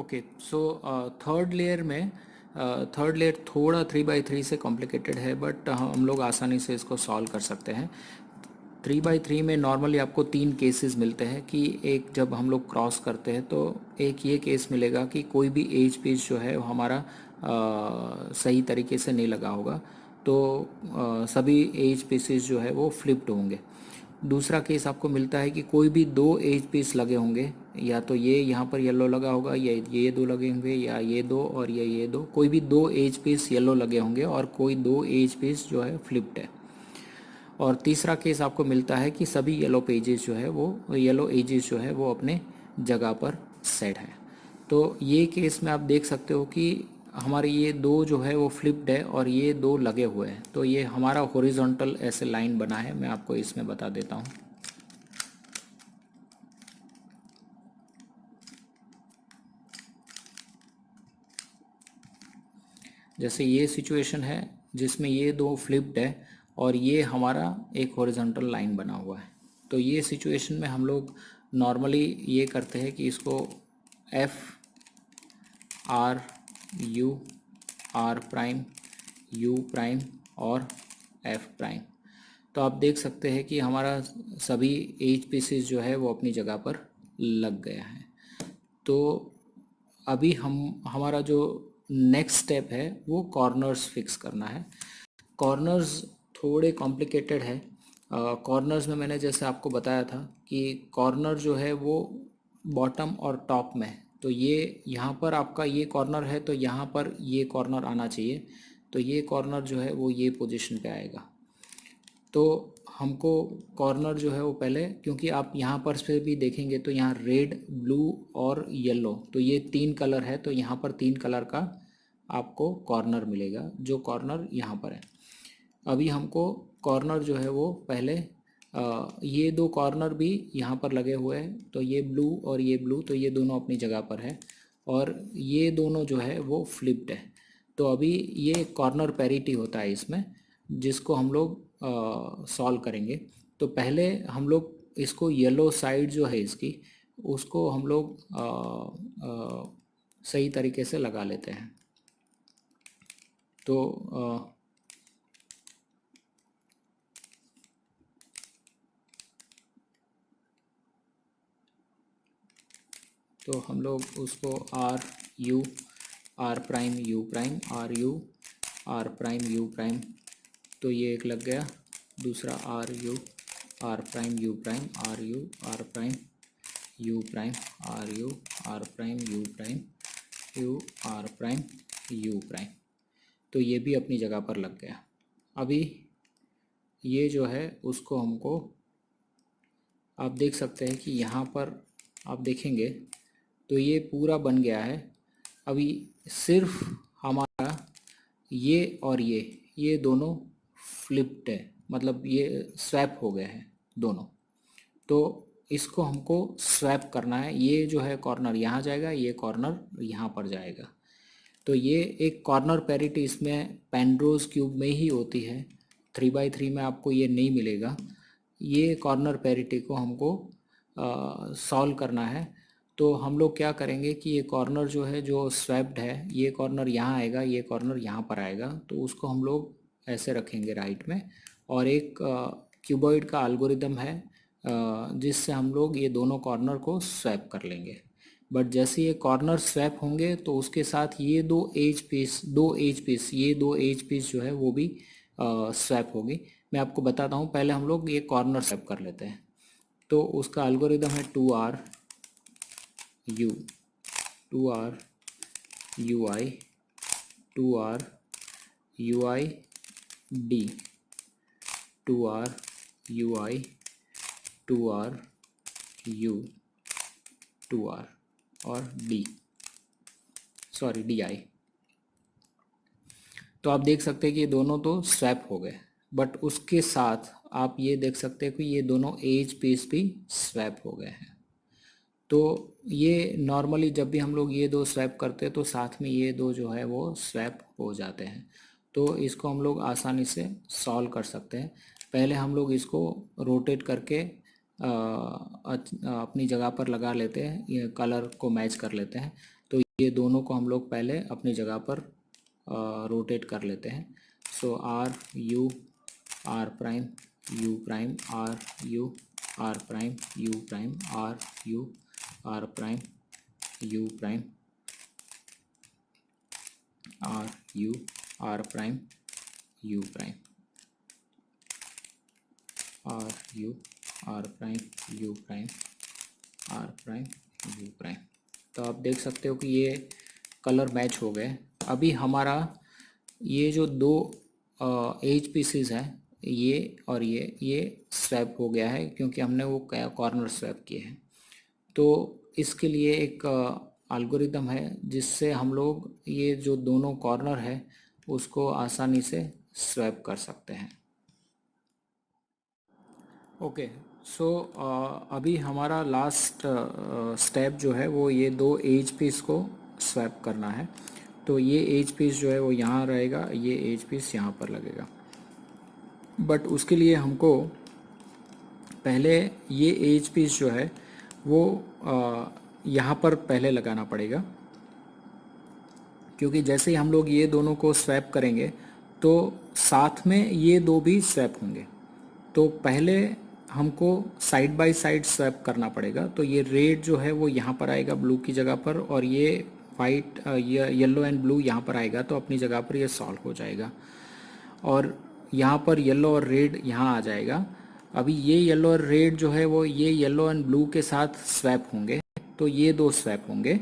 Okay, so third layer में third layer थोड़ा 3x3 से कॉम्प्लिकेटेड है, बट हम लोग आसानी से इसको सॉल्व कर सकते हैं। 3x3 में नॉर्मली आपको तीन केसेस मिलते हैं कि एक जब हम लोग क्रॉस करते हैं तो एक ये केस मिलेगा कि कोई भी एज पीस जो है वो हमारा सही तरीके से नहीं लगा होगा, तो सभी एज पीसेस जो है वो फ्लिप्ड होंगे। दूसरा केस आपको मिलता है कि कोई भी दो एज पीस लगे होंगे, या तो ये यहाँ पर येलो लगा होगा, या ये दो लगे होंगे, या ये दो और ये दो, कोई भी दो एज पीस येलो लगे होंगे और कोई दो एज पीस जो है फ्लिप्ड है। और तीसरा केस आपको मिलता है कि सभी येलो पेजेस जो है वो येलो एजेस जो है वो अपने जगह पर सेट है। तो ये केस में आप देख सकते हो कि हमारे ये दो जो है वो फ्लिप्ड है और ये दो लगे हुए हैं, तो ये हमारा हॉरिजॉन्टल ऐसे लाइन बना है। मैं आपको इसमें बता देता हूँ। जैसे ये सिचुएशन है जिसमें ये दो फ्लिप्ड है और ये हमारा एक हॉरिजॉन्टल लाइन बना हुआ है, तो ये सिचुएशन में हम लोग नॉर्मली ये करते हैं कि इसको F R U R prime U prime और एफ प्राइम। तो आप देख सकते हैं कि हमारा सभी एज पीसेस जो है वो अपनी जगह पर लग गया है। तो अभी हमारा जो नेक्स्ट स्टेप है वो कॉर्नर्स फिक्स करना है। कॉर्नर्स थोड़े कॉम्प्लिकेटेड है। कॉर्नर्स में मैंने जैसे आपको बताया था कि कॉर्नर जो है वो बॉटम और टॉप में है। तो ये यहाँ पर आपका ये कॉर्नर है, तो यहाँ पर ये कॉर्नर आना चाहिए। तो ये कॉर्नर जो है वो ये पोजीशन पे आएगा। तो हमको कॉर्नर जो है वो पहले, क्योंकि आप यहाँ पर से भी देखेंगे तो यहाँ रेड, ब्लू और येलो, तो ये तीन कलर है, तो यहाँ पर तीन कलर का आपको कॉर्नर मिलेगा, जो कॉर्नर यहाँ पर है। अभी हमको कॉर्नर जो है वो पहले ये दो कॉर्नर भी यहाँ पर लगे हुए हैं, तो ये ब्लू और ये ब्लू, तो ये दोनों अपनी जगह पर है और ये दोनों जो है वो फ्लिप्ड है। तो अभी ये कॉर्नर पैरिटी होता है इसमें, जिसको हम लोग सॉल्व करेंगे। तो पहले हम लोग इसको येलो साइड जो है इसकी, उसको हम लोग सही तरीके से लगा लेते हैं। तो हम लोग उसको R prime U prime R prime U prime, तो ये एक लग गया। दूसरा R prime U prime R prime U prime R prime U prime R prime U prime, तो ये भी अपनी जगह पर लग गया। अभी ये जो है उसको हमको, आप देख सकते हैं कि यहाँ पर आप देखेंगे तो ये पूरा बन गया है। अभी सिर्फ हमारा ये और ये दोनों फ्लिप्ड है, मतलब ये स्वैप हो गए हैं दोनों। तो इसको हमको स्वैप करना है। ये जो है कॉर्नर यहाँ जाएगा, ये कॉर्नर यहाँ पर जाएगा। तो ये एक कॉर्नर पैरिटी इसमें पेनरोज क्यूब में ही होती है, 3x3 में आपको ये नहीं मिलेगा। ये कॉर्नर पैरिटी को हमको सॉल्व करना है। तो हम लोग क्या करेंगे कि ये कॉर्नर जो है जो स्वैप्ड है, ये कॉर्नर यहाँ आएगा, ये कॉर्नर यहाँ पर आएगा, तो उसको हम लोग ऐसे रखेंगे राइट में। और एक क्यूबॉइड का एल्गोरिदम है जिससे हम लोग ये दोनों कॉर्नर को स्वैप कर लेंगे। बट जैसे ये कॉर्नर स्वैप होंगे तो उसके साथ ये दो एज पीस जो है वो भी स्वैप होगी। मैं आपको बताता हूँ, पहले हम लोग ये कॉर्नर स्वैप कर लेते हैं। तो उसका एल्गोरिदम है 2R U 2R UI 2R UI D 2R UI 2R U 2R और DI। तो आप देख सकते हैं कि ये दोनों तो स्वैप हो गए, बट उसके साथ आप ये देख सकते हैं कि ये दोनों एज पीस भी स्वैप हो गए हैं। तो ये नॉर्मली जब भी हम लोग ये दो स्वैप करते हैं तो साथ में ये दो जो है वो स्वैप हो जाते हैं। तो इसको हम लोग आसानी से सॉल्व कर सकते हैं। पहले हम लोग इसको रोटेट करके अपनी जगह पर लगा लेते हैं, ये कलर को मैच कर लेते हैं। तो ये दोनों को हम लोग पहले अपनी जगह पर रोटेट कर लेते हैं। So R U R prime U prime R U R prime U prime R U R prime U prime R U R prime U prime R U R prime U prime R prime U prime. तो आप देख सकते हो कि ये colour match हो गए। अभी हमारा ये जो दो एज पीसेस हैं, ये और ये स्वैप हो गया है क्योंकि हमने वो कॉर्नर स्वैप किए हैं। तो इसके लिए एक एल्गोरिदम है जिससे हम लोग ये जो दोनों कॉर्नर है उसको आसानी से स्वैप कर सकते हैं। ओके, सो अभी हमारा लास्ट स्टेप जो है वो ये दो एज पीस को स्वैप करना है। तो ये एज पीस जो है वो यहाँ रहेगा, ये एज पीस यहाँ पर लगेगा। बट उसके लिए हमको पहले ये एज पीस जो है वो यहाँ पर पहले लगाना पड़ेगा, क्योंकि जैसे ही हम लोग ये दोनों को स्वैप करेंगे तो साथ में ये दो भी स्वैप होंगे। तो पहले हमको साइड बाय साइड स्वैप करना पड़ेगा। तो ये रेड जो है वो यहाँ पर आएगा ब्लू की जगह पर, और ये वाइट येलो एंड ब्लू यहाँ पर आएगा, तो अपनी जगह पर ये सॉल्व हो जाएगा। और यहाँ पर येलो और रेड यहाँ आ जाएगा। अभी ये येलो और रेड जो है वो ये येलो एंड ब्लू के साथ स्वैप होंगे, तो ये दो स्वैप होंगे।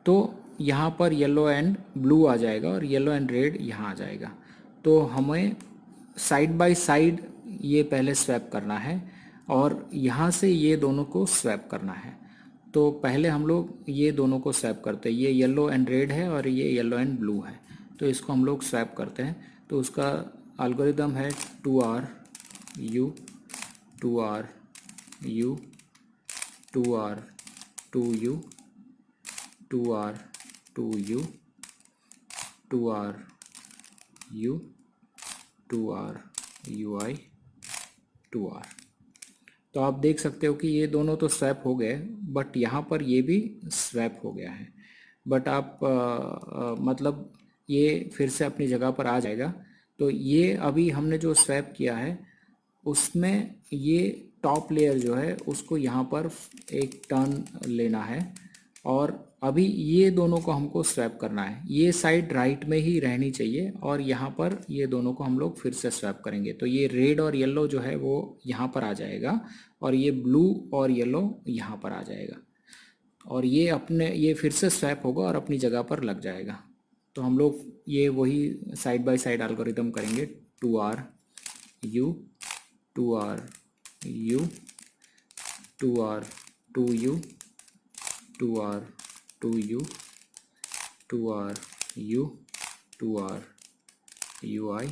तो यहाँ पर येलो एंड ब्लू आ जाएगा और येलो एंड रेड यहाँ आ जाएगा। तो हमें साइड बाय साइड ये पहले स्वैप करना है और यहाँ से ये दोनों को स्वैप करना है। तो पहले हम लोग ये दोनों को स्वैप करते हैं। ये येलो एंड रेड है और ये येलो एंड ब्लू है, तो इसको हम लोग स्वैप करते हैं। तो उसका एल्गोरिदम है 2R U 2R U 2R 2U 2R 2U 2R U 2R UI 2R। तो आप देख सकते हो कि ये दोनों तो स्वैप हो गए, बट यहाँ पर ये भी स्वैप हो गया है। बट आप मतलब ये फिर से अपनी जगह पर आ जाएगा। तो ये अभी हमने जो स्वैप किया है उसमें ये टॉप लेयर जो है उसको यहाँ पर एक टर्न लेना है, और अभी ये दोनों को हमको स्वैप करना है। ये साइड राइट में ही रहनी चाहिए और यहाँ पर ये दोनों को हम लोग फिर से स्वैप करेंगे। तो ये रेड और येलो जो है वो यहाँ पर आ जाएगा और ये ब्लू और येलो यहाँ पर आ जाएगा, और ये फिर से स्वैप होगा और अपनी जगह पर लग जाएगा। तो हम लोग ये वही साइड बाय साइड एल्गोरिदम करेंगे। 2R U 2R U 2R 2U 2R 2U 2R U 2R UI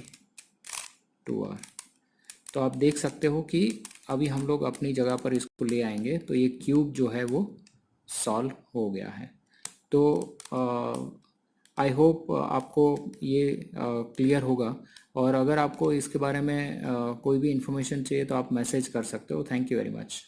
2R। तो आप देख सकते हो कि अभी हम लोग अपनी जगह पर इसको ले आएंगे तो ये क्यूब जो है वो सॉल्व हो गया है। तो आई होप आपको ये क्लियर होगा, और अगर आपको इसके बारे में कोई भी इन्फॉर्मेशन चाहिए तो आप मैसेज कर सकते हो। Thank you very much.